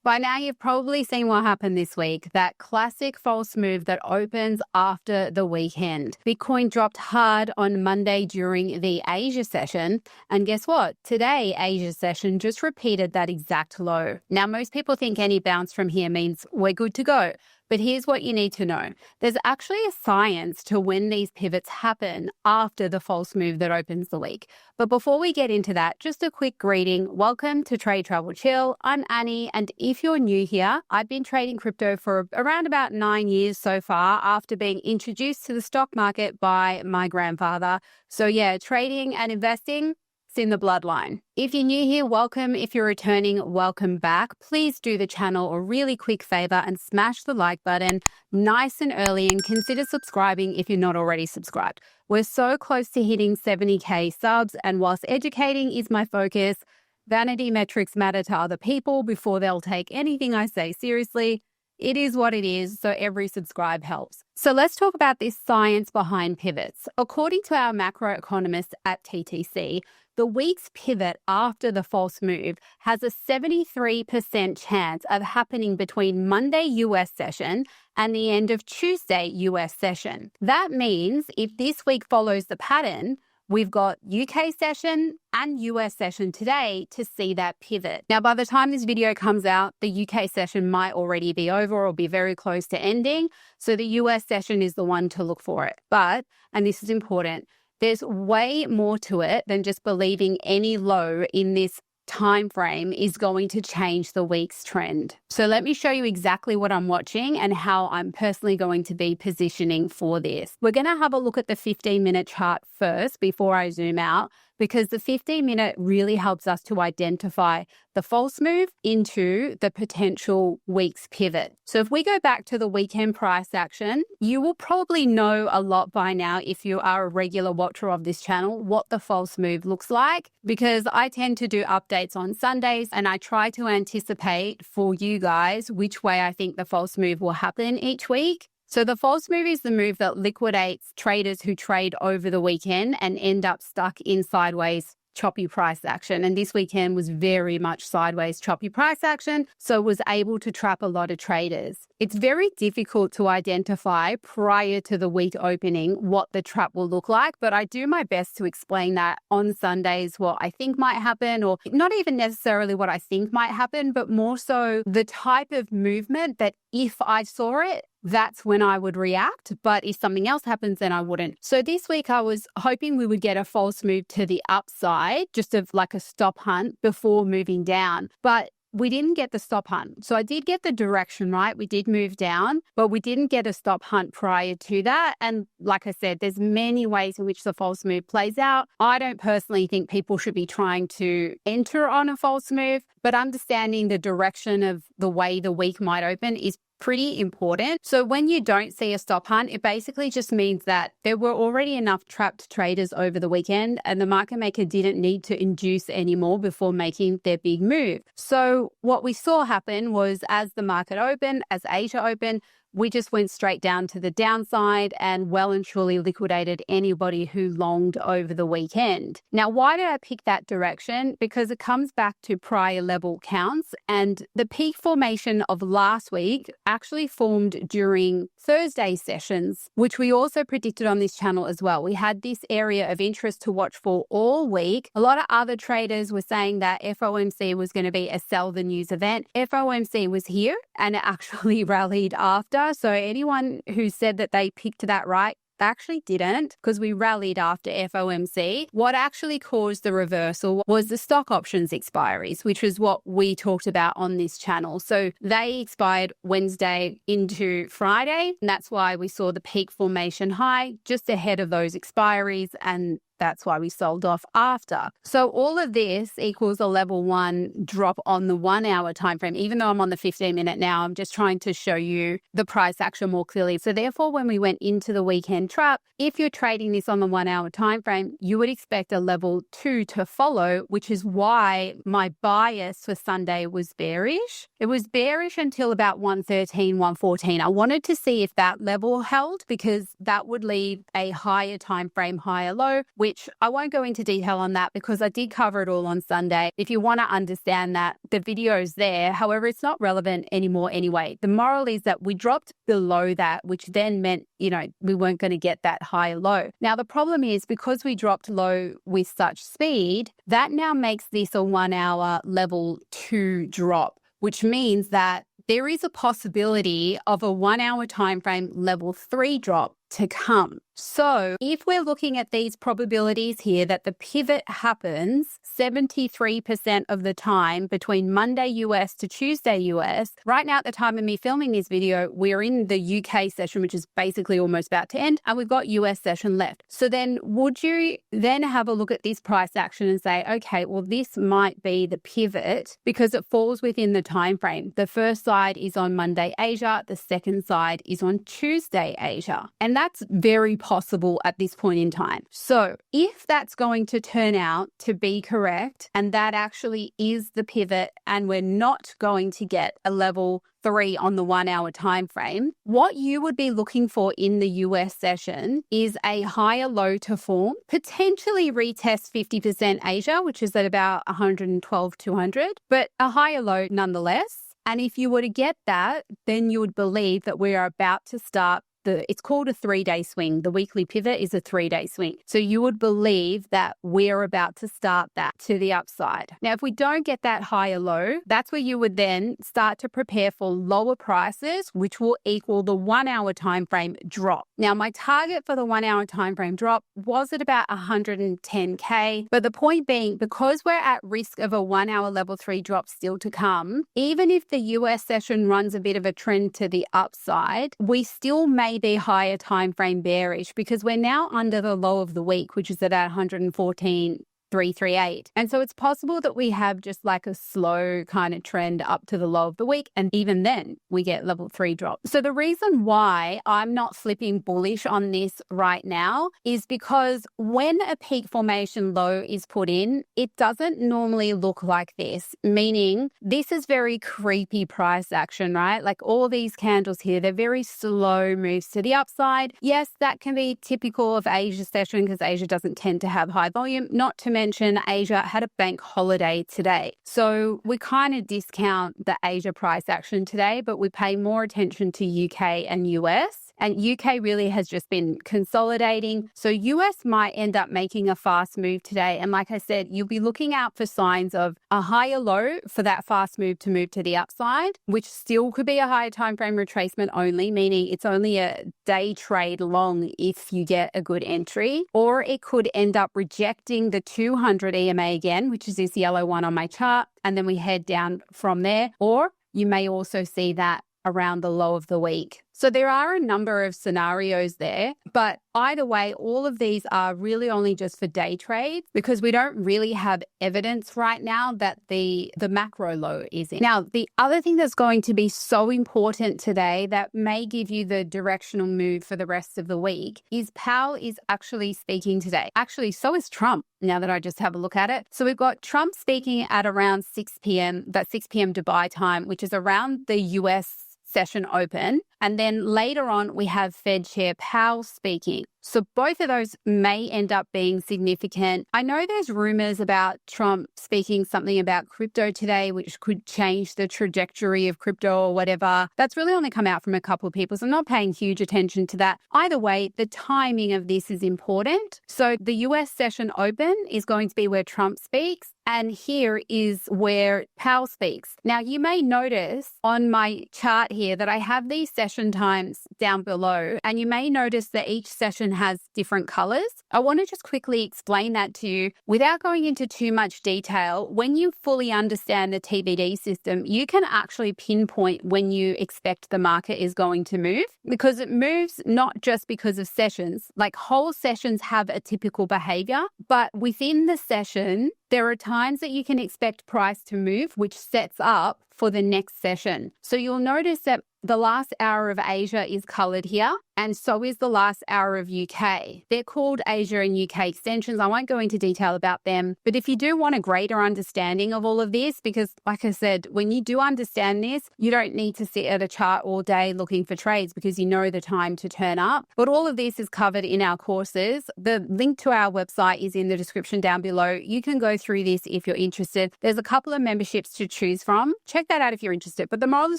By now, you've probably seen what happened this week, that classic false move that opens after the weekend. Bitcoin dropped hard on Monday during the Asia session. And guess what? Today, Asia session just repeated that exact low. Now, most people think any bounce from here means we're good to go. But here's what you need to know. There's actually a science to when these pivots happen after the false move that opens the week. But before we get into that, just a quick greeting. Welcome to Trade Travel Chill. I'm Annie, and if you're new here, I've been trading crypto for around about 9 years so far after being introduced to the stock market by my grandfather. So yeah, trading and investing, it's in the bloodline. If you're new here, welcome. If you're returning, welcome back. Please do the channel a really quick favor and smash the like button nice and early, and consider subscribing if you're not already subscribed. We're so close to hitting 70K subs, and whilst educating is my focus, vanity metrics matter to other people before they'll take anything I say seriously. It is what it is, so every subscribe helps. So let's talk about this science behind pivots. According to our macroeconomists at TTC, the week's pivot after the false move has a 73% chance of happening between Monday US session and the end of Tuesday US session. That means if this week follows the pattern, we've got UK session and US session today to see that pivot. Now, by the time this video comes out, the UK session might already be over or be very close to ending. So the US session is the one to look for it. But, and this is important, there's way more to it than just believing any low in this time frame is going to change the week's trend. So let me show you exactly what I'm watching and how I'm personally going to be positioning for this. We're going to have a look at the 15-minute chart first before I zoom out, because the 15-minute really helps us to identify the false move into the potential week's pivot. So if we go back to the weekend price action, you will probably know a lot by now, if you are a regular watcher of this channel, what the false move looks like, because I tend to do updates on Sundays and I try to anticipate for you guys which way I think the false move will happen each week. So the false move is the move that liquidates traders who trade over the weekend and end up stuck in sideways choppy price action. And this weekend was very much sideways choppy price action, so was able to trap a lot of traders. It's very difficult to identify prior to the week opening what the trap will look like, but I do my best to explain that on Sundays, what I think might happen, or not even necessarily what I think might happen, but more so the type of movement that if I saw it, that's when I would react. But if something else happens, then I wouldn't. So this week I was hoping we would get a false move to the upside, just of like a stop hunt before moving down. But we didn't get the stop hunt. So I did get the direction right. We did move down, but we didn't get a stop hunt prior to that. And like I said, there's many ways in which the false move plays out. I don't personally think people should be trying to enter on a false move, but understanding the direction of the way the week might open is pretty important. So when you don't see a stop hunt, it basically just means that there were already enough trapped traders over the weekend and the market maker didn't need to induce any more before making their big move. So what we saw happen was, as the market opened, as Asia opened, we just went straight down to the downside and well and truly liquidated anybody who longed over the weekend. Now, why did I pick that direction? Because it comes back to prior level counts, and the peak formation of last week actually formed during Thursday sessions, which we also predicted on this channel as well. We had this area of interest to watch for all week. A lot of other traders were saying that FOMC was going to be a sell the news event. FOMC was here and it actually rallied after. So anyone who said that they picked that right, they actually didn't, because we rallied after FOMC. What actually caused the reversal was the stock options expiries, which was what we talked about on this channel. So they expired Wednesday into Friday, and that's why we saw the peak formation high just ahead of those expiries, and that's why we sold off after. So all of this equals a level 1 drop on the 1 hour time frame. Even though I'm on the 15-minute now, I'm just trying to show you the price action more clearly. So therefore, when we went into the weekend trap, if you're trading this on the 1 hour time frame, you would expect a level 2 to follow, which is why my bias for Sunday was bearish. It was bearish until about 113, 114. I wanted to see if that level held, because that would leave a higher time frame, higher low, which which I won't go into detail on that because I did cover it all on Sunday. If you want to understand that, the video's there. However, it's not relevant anymore anyway. The moral is that we dropped below that, which then meant, we weren't going to get that higher low. Now, the problem is because we dropped low with such speed, that now makes this a 1 hour level 2 drop, which means that there is a possibility of a 1 hour time frame level 3 drop to come. So if we're looking at these probabilities here that the pivot happens 73% of the time between Monday US to Tuesday US, right now at the time of me filming this video, we're in the UK session, which is basically almost about to end, and we've got US session left. So then would you then have a look at this price action and say, okay, well, this might be the pivot because it falls within the time frame. The first side is on Monday Asia, the second side is on Tuesday Asia. And that's very possible at this point in time. So if that's going to turn out to be correct, and that actually is the pivot, and we're not going to get a level 3 on the 1 hour time frame, what you would be looking for in the US session is a higher low to form, potentially retest 50% Asia, which is at about 112, 200, but a higher low nonetheless. And if you were to get that, then you would believe that we are about to start it's called a 3-day swing. The weekly pivot is a 3-day swing. So you would believe that we're about to start that to the upside. Now, if we don't get that higher low, that's where you would then start to prepare for lower prices, which will equal the 1 hour time frame drop. Now, my target for the 1 hour time frame drop was at about 110K. But the point being, because we're at risk of a 1 hour level 3 drop still to come, even if the US session runs a bit of a trend to the upside, we still may be higher time frame bearish because we're now under the low of the week, which is at 114,338. And so it's possible that we have just like a slow kind of trend up to the low of the week. And even then we get level 3 drop. So the reason why I'm not flipping bullish on this right now is because when a peak formation low is put in, it doesn't normally look like this, meaning this is very creepy price action, right? Like all these candles here, they're very slow moves to the upside. Yes, that can be typical of Asia session because Asia doesn't tend to have high volume, not to mention Asia had a bank holiday today. So we kind of discount the Asia price action today, but we pay more attention to UK and US. And UK really has just been consolidating. So US might end up making a fast move today. And like I said, you'll be looking out for signs of a higher low for that fast move to move to the upside, which still could be a higher time frame retracement only, meaning it's only a day trade long if you get a good entry. Or it could end up rejecting the 200 EMA again, which is this yellow one on my chart. And then we head down from there. Or you may also see that around the low of the week. So there are a number of scenarios there, but either way, all of these are really only just for day trades because we don't really have evidence right now that the macro low is in. Now, the other thing that's going to be so important today that may give you the directional move for the rest of the week is Powell is actually speaking today. Actually, so is Trump, now that I just have a look at it. So we've got Trump speaking at around 6 p.m., that's 6 p.m. Dubai time, which is around the US session open. And then later on, we have Fed Chair Powell speaking. So both of those may end up being significant. I know there's rumors about Trump speaking something about crypto today, which could change the trajectory of crypto or whatever. That's really only come out from a couple of people, so I'm not paying huge attention to that. Either way, the timing of this is important. So the US session open is going to be where Trump speaks. And here is where Powell speaks. Now, you may notice on my chart here that I have these session times down below, and you may notice that each session has different colors. I want to just quickly explain that to you without going into too much detail. When you fully understand the TBD system, you can actually pinpoint when you expect the market is going to move, because it moves not just because of sessions. Like whole sessions have a typical behavior, but within the session, there are times that you can expect price to move, which sets up for the next session. So you'll notice that the last hour of Asia is colored here, and so is the last hour of UK. They're called Asia and UK extensions. I won't go into detail about them, but if you do want a greater understanding of all of this, because like I said, when you do understand this, you don't need to sit at a chart all day looking for trades because you know the time to turn up. But all of this is covered in our courses. The link to our website is in the description down below. You can go through this if you're interested. There's a couple of memberships to choose from. Check that out if you're interested. But the moral of the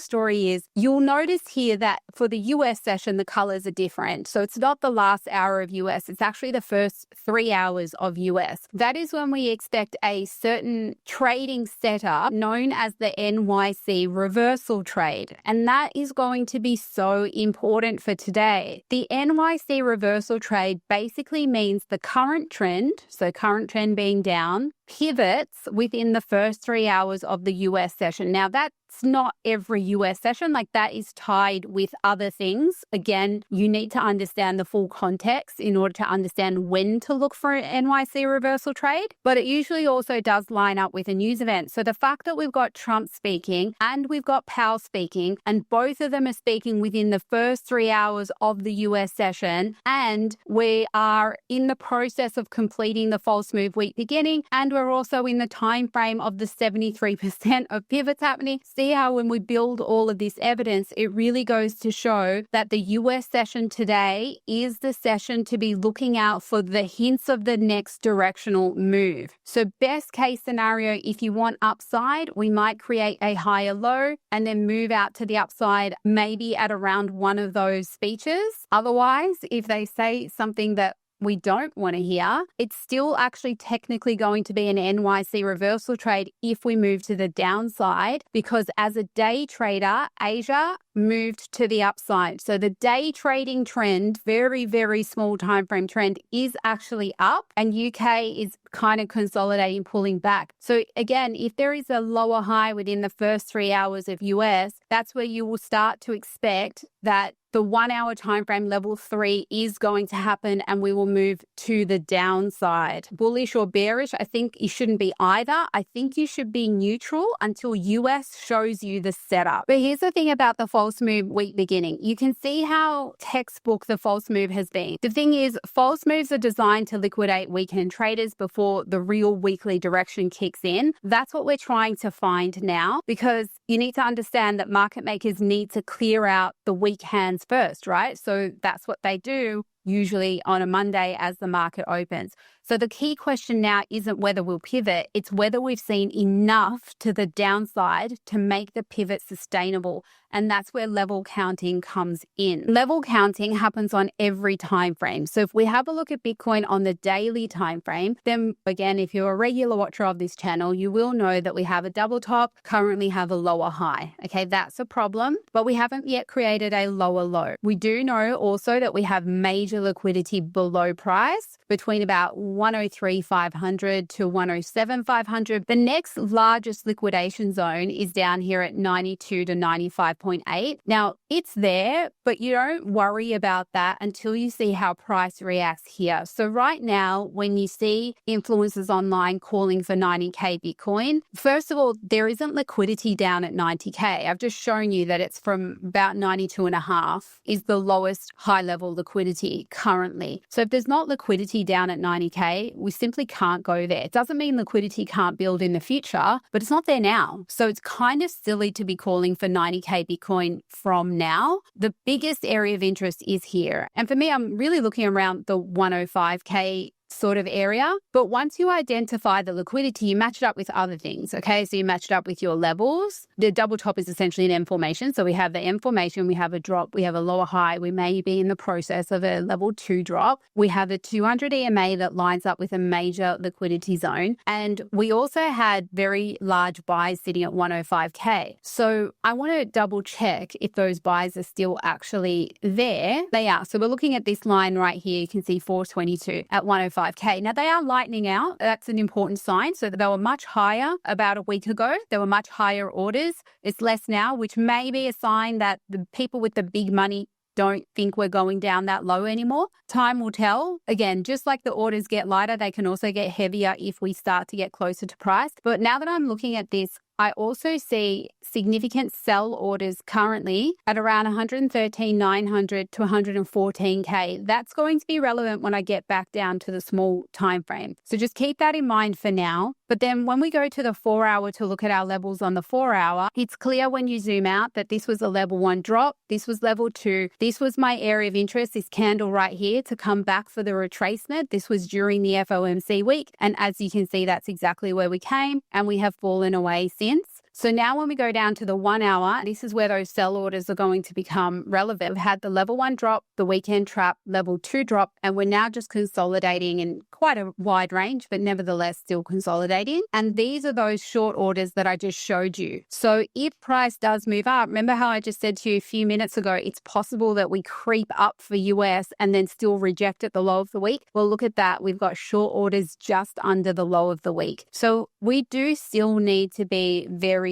story is you'll notice here that for the US session, the colors are different. So it's not the last hour of US, it's actually the first 3 hours of US. That is when we expect a certain trading setup known as the NYC reversal trade. And that is going to be so important for today. The NYC reversal trade basically means the current trend, so current trend being down, pivots within the first 3 hours of the US session. Now, that's not every US session, like that is tied with other things. Again, you need to understand the full context in order to understand when to look for an NYC reversal trade, but it usually also does line up with a news event. So the fact that we've got Trump speaking and we've got Powell speaking, and both of them are speaking within the first 3 hours of the US session, and we are in the process of completing the false move week beginning, and we're also in the time frame of the 73% of pivots happening. See how when we build all of this evidence, it really goes to show that the US session today is the session to be looking out for the hints of the next directional move. So best case scenario, if you want upside, we might create a higher low and then move out to the upside, maybe at around one of those speeches. Otherwise, if they say something that we don't want to hear, it's still actually technically going to be an NYC reversal trade if we move to the downside, because as a day trader, Asia moved to the upside. So the day trading trend, very, very small time frame trend, is actually up, and UK is kind of consolidating, pulling back. So again, if there is a lower high within the first 3 hours of US, that's where you will start to expect that the 1 hour time frame level 3 is going to happen, and we will move to the downside. Bullish or bearish, I think you shouldn't be either. I think you should be neutral until US shows you the setup. But here's the thing about the false move week beginning. You can see how textbook the false move has been. The thing is, false moves are designed to liquidate weekend traders before the real weekly direction kicks in. That's what we're trying to find now, because you need to understand that market makers need to clear out the weak hands first, right? So that's what they do usually on a Monday as the market opens. So the key question now isn't whether we'll pivot, it's whether we've seen enough to the downside to make the pivot sustainable. And that's where level counting comes in. Level counting happens on every time frame. So if we have a look at Bitcoin on the daily time frame, then again, if you're a regular watcher of this channel, you will know that we have a double top, currently have a lower high. Okay, that's a problem, but we haven't yet created a lower low. We do know also that we have major liquidity below price between about 103,500 to 107,500. The next largest liquidation zone is down here at 92 to 95.8. Now, it's there, but you don't worry about that until you see how price reacts here. So right now, when you see influencers online calling for 90K Bitcoin, first of all, there isn't liquidity down at 90K. I've just shown you that it's from about 92.5 is the lowest high-level liquidity currently. So if there's not liquidity down at 90K, we simply can't go there. It doesn't mean liquidity can't build in the future, but it's not there now. So it's kind of silly to be calling for 90K Bitcoin from now. The biggest area of interest is here. And for me, I'm really looking around the 105K sort of area. But once you identify the liquidity, you match it up with other things. Okay, so you match it up with your levels. The double top is essentially an M formation. So we have the M formation, we have a drop, we have a lower high. We may be in the process of a level 2 drop. We have a 200 EMA that lines up with a major liquidity zone. And we also had very large buys sitting at 105K. So I want to double check if those buys are still actually there. They are. So we're looking at this line right here. You can see 422 at 105. Now they are lightening out. That's an important sign. So they were much higher about a week ago. There were much higher orders. It's less now, which may be a sign that the people with the big money don't think we're going down that low anymore. Time will tell. Again, just like the orders get lighter, they can also get heavier if we start to get closer to price. But now that I'm looking at this, I also see significant sell orders currently at around 113,900 to 114K. That's going to be relevant when I get back down to the small time frame. So just keep that in mind for now. But then when we go to the 4 hour to look at our levels on the 4 hour, it's clear when you zoom out that this was a level 1 drop. This was level 2. This was my area of interest, this candle right here to come back for the retracement. This was during the FOMC week. And as you can see, that's exactly where we came and we have fallen away since. So now when we go down to the 1 hour, this is where those sell orders are going to become relevant. We've had the level 1 drop, the weekend trap, level 2 drop, and we're now just consolidating in quite a wide range, but nevertheless still consolidating. And these are those short orders that I just showed you. So if price does move up, remember how I just said to you a few minutes ago, it's possible that we creep up for US and then still reject at the low of the week. Well, look at that. We've got short orders just under the low of the week. So we do still need to be very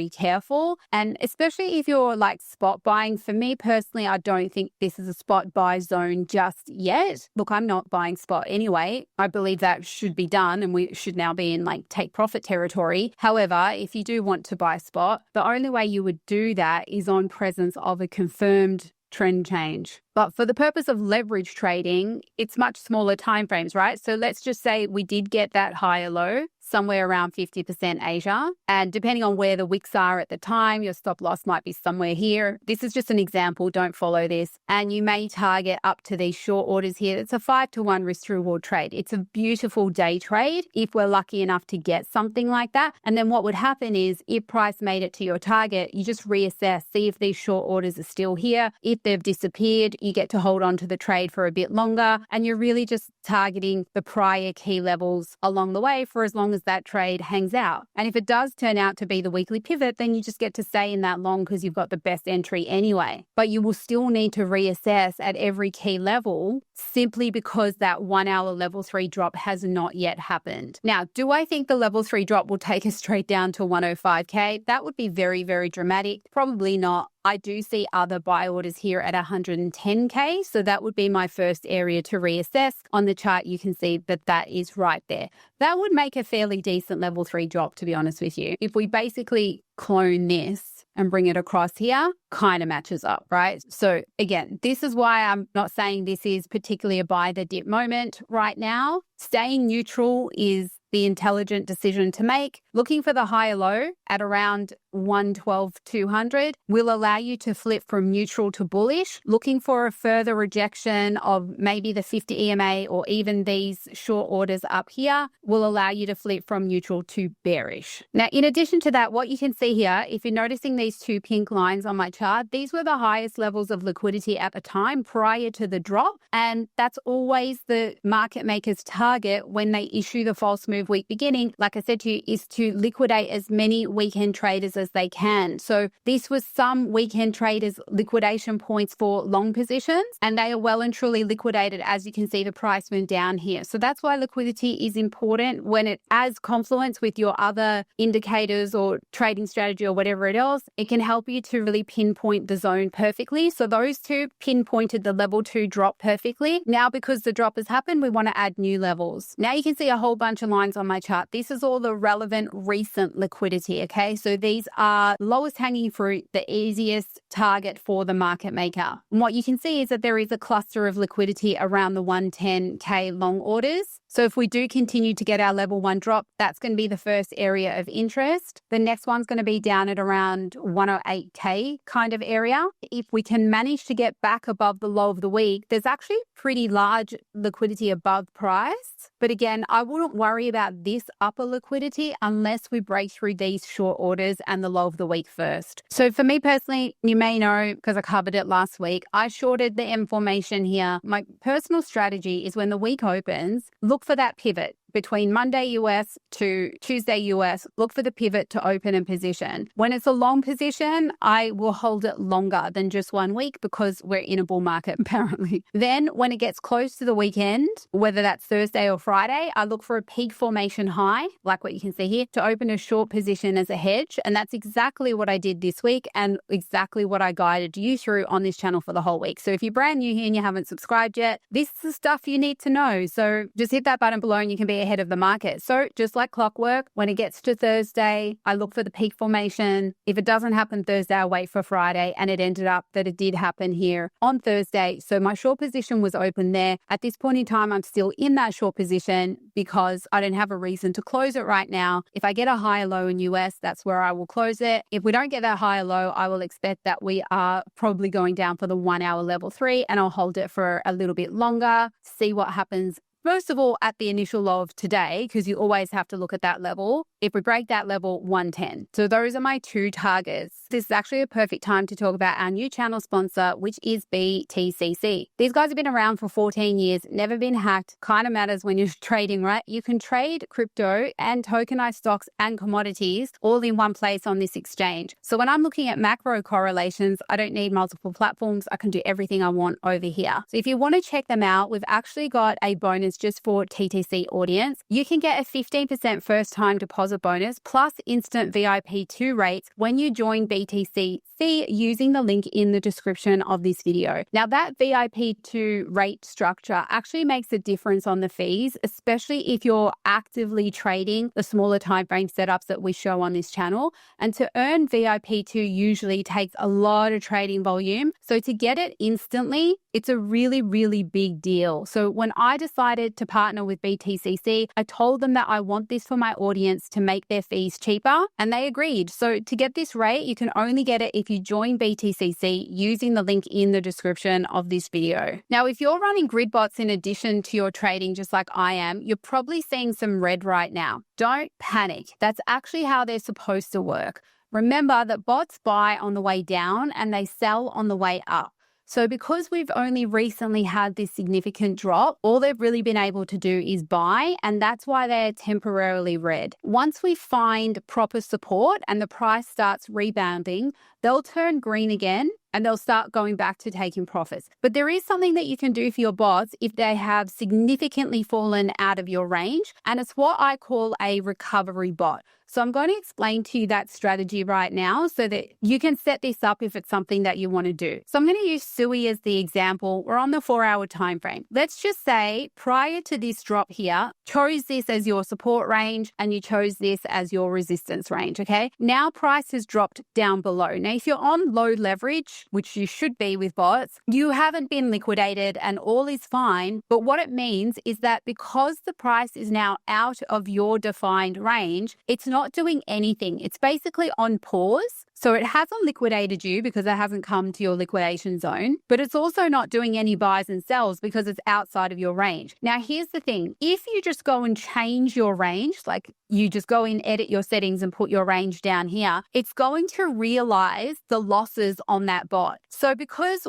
careful. And especially if you're like spot buying, for me personally, I don't think this is a spot buy zone just yet. Look, I'm not buying spot anyway. I believe that should be done and we should now be in like take profit territory. However, if you do want to buy spot, the only way you would do that is on presence of a confirmed trend change. But for the purpose of leverage trading, it's much smaller timeframes, right? So let's just say we did get that higher low, somewhere around 50% Asia. And depending on where the wicks are at the time, your stop loss might be somewhere here. This is just an example. Don't follow this. And you may target up to these short orders here. It's a 5-to-1 risk to reward trade. It's a beautiful day trade if we're lucky enough to get something like that. And then what would happen is if price made it to your target, you just reassess, see if these short orders are still here. If they've disappeared, you get to hold on to the trade for a bit longer. And you're really just targeting the prior key levels along the way for as long as that trade hangs out. And if it does turn out to be the weekly pivot, then you just get to stay in that long because you've got the best entry anyway. But you will still need to reassess at every key level simply because that 1 hour level 3 drop has not yet happened. Now, do I think the level 3 drop will take us straight down to 105K? That would be very dramatic. Probably not. I do see other buy orders here at 110K. So that would be my first area to reassess. On the chart, you can see that that is right there. That would make a fairly decent level 3 drop, to be honest with you. If we basically clone this and bring it across here, kind of matches up, right? So again, this is why I'm not saying this is particularly a buy the dip moment right now. Staying neutral is the intelligent decision to make. Looking for the higher low at around 112,200 will allow you to flip from neutral to bullish. Looking for a further rejection of maybe the 50 EMA or even these short orders up here will allow you to flip from neutral to bearish. Now, in addition to that, what you can see here, if you're noticing these two pink lines on my chart, these were the highest levels of liquidity at the time prior to the drop. And that's always the market maker's target when they issue the false move week beginning, like I said to you, is to liquidate as many weekend traders as they can. So this was some weekend traders' liquidation points for long positions, and they are well and truly liquidated. As you can see, the price went down here. So that's why liquidity is important when it adds confluence with your other indicators or trading strategy or whatever it is. It can help you to really pinpoint the zone perfectly. So those two pinpointed the level 2 drop perfectly. Now, because the drop has happened, we want to add new levels. Now you can see a whole bunch of lines on my chart. This is all the relevant recent liquidity, okay? So these are lowest hanging fruit, the easiest target for the market maker. And what you can see is that there is a cluster of liquidity around the 110K long orders. So if we do continue to get our level 1 drop, that's going to be the first area of interest. The next one's going to be down at around 108K kind of area. If we can manage to get back above the low of the week, there's actually pretty large liquidity above price. But again, I wouldn't worry about this upper liquidity unless we break through these short orders and the low of the week first. So for me personally, you may know because I covered it last week, I shorted the M formation here. My personal strategy is when the week opens, look for that pivot. between Monday US to Tuesday US, look for the pivot to open and position. When it's a long position, I will hold it longer than just 1 week because we're in a bull market apparently. Then when it gets close to the weekend, whether that's Thursday or Friday, I look for a peak formation high, like what you can see here, to open a short position as a hedge. And that's exactly what I did this week and exactly what I guided you through on this channel for the whole week. So if you're brand new here and you haven't subscribed yet, this is the stuff you need to know. So just hit that button below and you can be ahead of the market. So just like clockwork, when it gets to Thursday, I look for the peak formation. If it doesn't happen Thursday, I wait for Friday, and it ended up that it did happen here on Thursday. So my short position was open there. At this point in time, I'm still in that short position because I don't have a reason to close it right now. If I get a higher low in US, that's where I will close it. If we don't get that higher low, I will expect that we are probably going down for the 1 hour level 3, and I'll hold it for a little bit longer, see what happens. First of all, at the initial low of today, because you always have to look at that level, if we break that level, 110. So those are my 2 targets. This is actually a perfect time to talk about our new channel sponsor, which is BTCC. These guys have been around for 14 years, never been hacked, kind of matters when you're trading, right? You can trade crypto and tokenized stocks and commodities all in one place on this exchange. So when I'm looking at macro correlations, I don't need multiple platforms. I can do everything I want over here. So if you want to check them out, we've actually got a bonus just for TTC audience. You can get a 15% first time deposit bonus plus instant VIP2 rates when you join BTCC using the link in the description of this video. Now that VIP2 rate structure actually makes a difference on the fees, especially if you're actively trading the smaller time frame setups that we show on this channel. And to earn VIP2 usually takes a lot of trading volume. So to get it instantly, it's a really, really big deal. So when I decided to partner with BTCC, I told them that I want this for my audience to make their fees cheaper, and they agreed. So to get this rate, you can only get it if you join BTCC using the link in the description of this video. Now, if you're running GridBots in addition to your trading, just like I am, you're probably seeing some red right now. Don't panic. That's actually how they're supposed to work. Remember that bots buy on the way down and they sell on the way up. So because we've only recently had this significant drop, all they've really been able to do is buy, and that's why they're temporarily red. Once we find proper support and the price starts rebounding, they'll turn green again and they'll start going back to taking profits. But there is something that you can do for your bots if they have significantly fallen out of your range, and it's what I call a recovery bot. So I'm going to explain to you that strategy right now so that you can set this up if it's something that you want to do. So I'm going to use Sui as the example. We're on the 4-hour time frame. Let's just say prior to this drop here, chose this as your support range and you chose this as your resistance range, okay? Now price has dropped down below. Now, if you're on low leverage, which you should be with bots, you haven't been liquidated and all is fine. But what it means is that because the price is now out of your defined range, it's not doing anything. It's basically on pause. So it hasn't liquidated you because it hasn't come to your liquidation zone, but it's also not doing any buys and sells because it's outside of your range. Now, here's the thing. If you just go and change your range, like you just go in, edit your settings and put your range down here, it's going to realize the losses on that bot. So because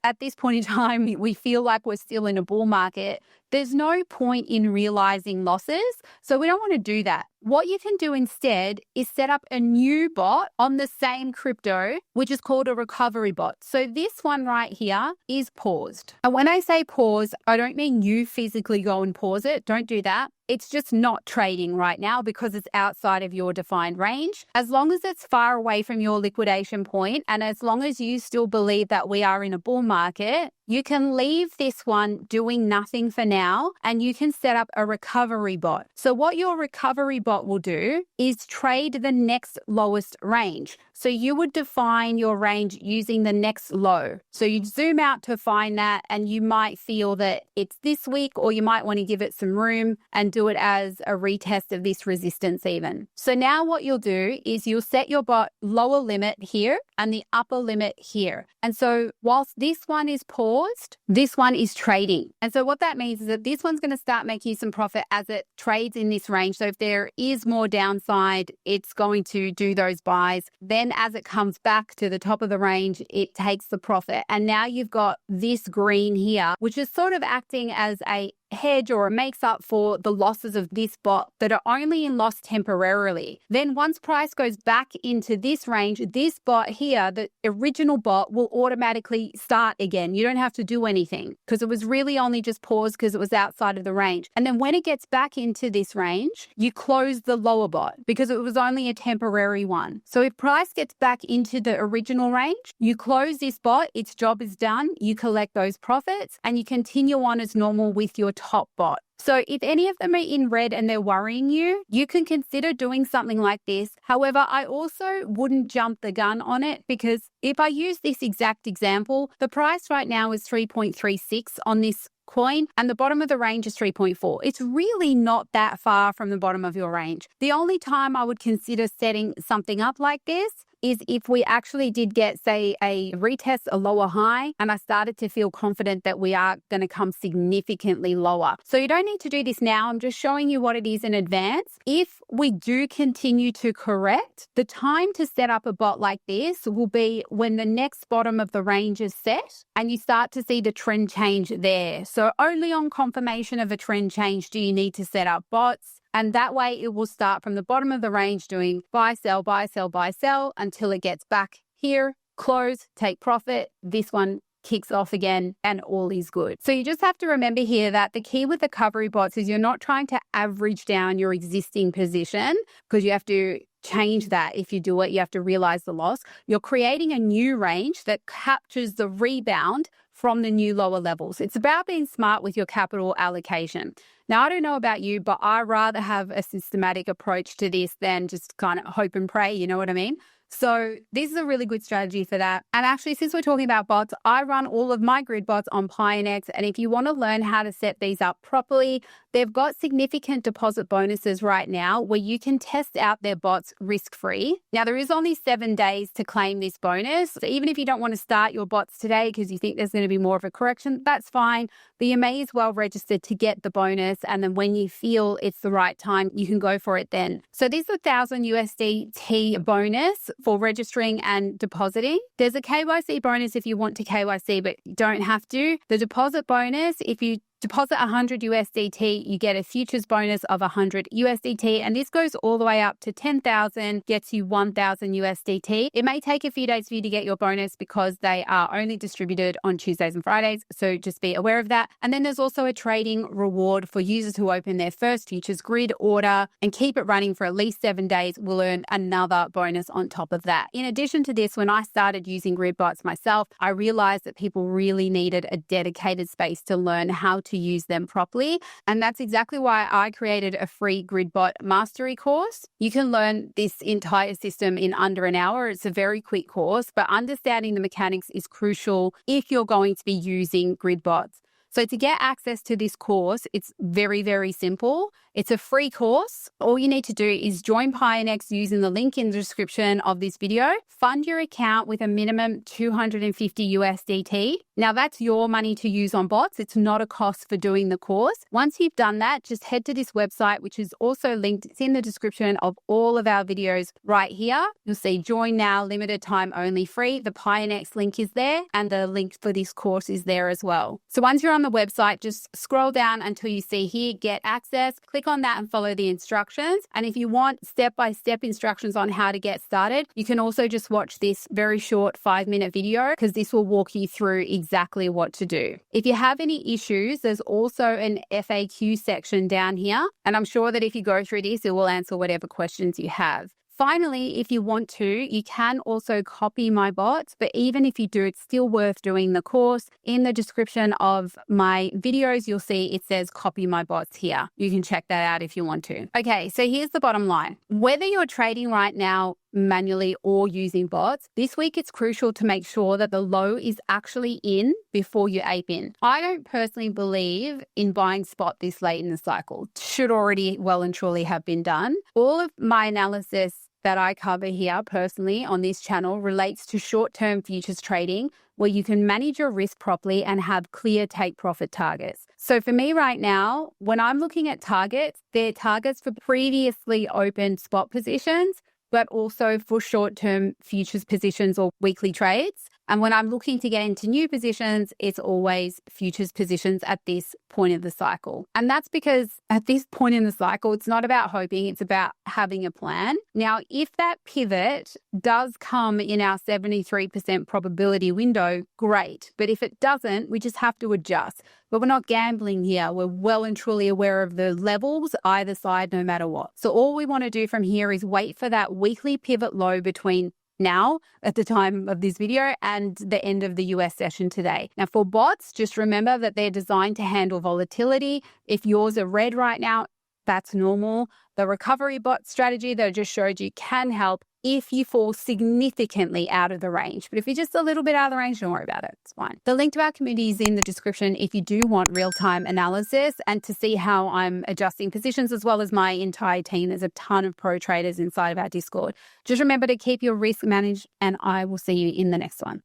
at this point in time, we feel like we're still in a bull market, there's no point in realizing losses. So we don't want to do that. What you can do instead is set up a new bot on the same crypto, which is called a recovery bot. So this one right here is paused. And when I say pause, I don't mean you physically go and pause it. Don't do that. It's just not trading right now because it's outside of your defined range. As long as it's far away from your liquidation point, and as long as you still believe that we are in a bull market, you can leave this one doing nothing for now, and you can set up a recovery bot. So what your recovery bot will do is trade the next lowest range. So you would define your range using the next low. So you zoom out to find that, and you might feel that it's this week, or you might want to give it some room and do it as a retest of this resistance even. So now what you'll do is you'll set your bot lower limit here and the upper limit here. And so whilst this one is paused, this one is trading. And so what that means is that this one's going to start making some profit as it trades in this range. So if there is more downside, it's going to do those buys. Then as it comes back to the top of the range, it takes the profit. And now you've got this green here, which is sort of acting as a hedge or it makes up for the losses of this bot that are only in loss temporarily. Then once price goes back into this range, this bot here, the original bot, will automatically start again. You don't have to do anything because it was really only just paused because it was outside of the range. And then when it gets back into this range, you close the lower bot because it was only a temporary one. So if price gets back into the original range, you close this bot, its job is done, you collect those profits and you continue on as normal with your top bot. So if any of them are in red and they're worrying you, you can consider doing something like this. However, I also wouldn't jump the gun on it because if I use this exact example, the price right now is 3.36 on this coin and the bottom of the range is 3.4. It's really not that far from the bottom of your range. The only time I would consider setting something up like this is if we actually did get, say, a retest, a lower high, and I started to feel confident that we are going to come significantly lower. So you don't need to do this now. I'm just showing you what it is in advance. If we do continue to correct, the time to set up a bot like this will be when the next bottom of the range is set and you start to see the trend change there. So only on confirmation of a trend change do you need to set up bots. And that way it will start from the bottom of the range doing buy, sell, buy, sell, buy, sell until it gets back here, close, take profit. This one kicks off again and all is good. So you just have to remember here that the key with the recovery bots is you're not trying to average down your existing position because you have to change that. If you do it, you have to realize the loss. You're creating a new range that captures the rebound from the new lower levels. It's about being smart with your capital allocation. Now, I don't know about you, but I rather have a systematic approach to this than just kind of hope and pray, you know what I mean? So this is a really good strategy for that. And actually, since we're talking about bots, I run all of my GridBots on Pionex. And if you want to learn how to set these up properly, they've got significant deposit bonuses right now where you can test out their bots risk-free. Now, there is only 7 days to claim this bonus. So even if you don't want to start your bots today because you think there's going to be more of a correction, that's fine. But you may as well register to get the bonus. And then when you feel it's the right time, you can go for it then. So this is 1,000 USDT bonus for registering and depositing. There's a KYC bonus if you want to KYC, but you don't have to. The deposit bonus, if you deposit 100 USDT, you get a futures bonus of 100 USDT, and this goes all the way up to 10,000, gets you 1,000 USDT. It may take a few days for you to get your bonus because they are only distributed on Tuesdays and Fridays, so just be aware of that. And then there's also a trading reward for users who open their first futures grid order and keep it running for at least 7 days. Will earn another bonus on top of that. In addition to this, when I started using GridBots myself, I realized that people really needed a dedicated space to learn how to use them properly. And that's exactly why I created a free GridBot mastery course. You can learn this entire system in under an hour. It's a very quick course, but understanding the mechanics is crucial if you're going to be using GridBots. So to get access to this course, it's very, very simple. It's a free course. All you need to do is join Pionex using the link in the description of this video. Fund your account with a minimum 250 USDT. Now that's your money to use on bots. It's not a cost for doing the course. Once you've done that, just head to this website, which is also linked. It's in the description of all of our videos right here. You'll see join now, limited time only free. The Pionex link is there and the link for this course is there as well. So once you're on the website, just scroll down until you see here, get access, click on that and follow the instructions. And if you want step-by-step instructions on how to get started, you can also just watch this very short 5-minute video because this will walk you through exactly what to do. If you have any issues, there's also an FAQ section down here. And I'm sure that if you go through this, it will answer whatever questions you have. Finally, if you want to, you can also copy my bots, but even if you do, it's still worth doing the course. In the description of my videos, you'll see it says copy my bots here. You can check that out if you want to. Okay, so here's the bottom line. Whether you're trading right now manually or using bots, this week it's crucial to make sure that the low is actually in before you ape in. I don't personally believe in buying spot this late in the cycle. It should already well and truly have been done. All of my analysis that I cover here personally on this channel relates to short-term futures trading where you can manage your risk properly and have clear take profit targets. So for me right now, when I'm looking at targets, they're targets for previously opened spot positions, but also for short-term futures positions or weekly trades. And when I'm looking to get into new positions, it's always futures positions at this point of the cycle. And that's because at this point in the cycle, it's not about hoping, it's about having a plan. Now, if that pivot does come in our 73% probability window, great. But if it doesn't, we just have to adjust. But we're not gambling here. We're well and truly aware of the levels either side, no matter what. So all we want to do from here is wait for that weekly pivot low between now at the time of this video and the end of the US session today. Now for bots, just remember that they're designed to handle volatility. If yours are red right now, that's normal. The recovery bot strategy that I just showed you can help if you fall significantly out of the range. But if you're just a little bit out of the range, don't worry about it. It's fine. The link to our community is in the description if you do want real-time analysis and to see how I'm adjusting positions, as well as my entire team. There's a ton of pro traders inside of our Discord. Just remember to keep your risk managed, and I will see you in the next one.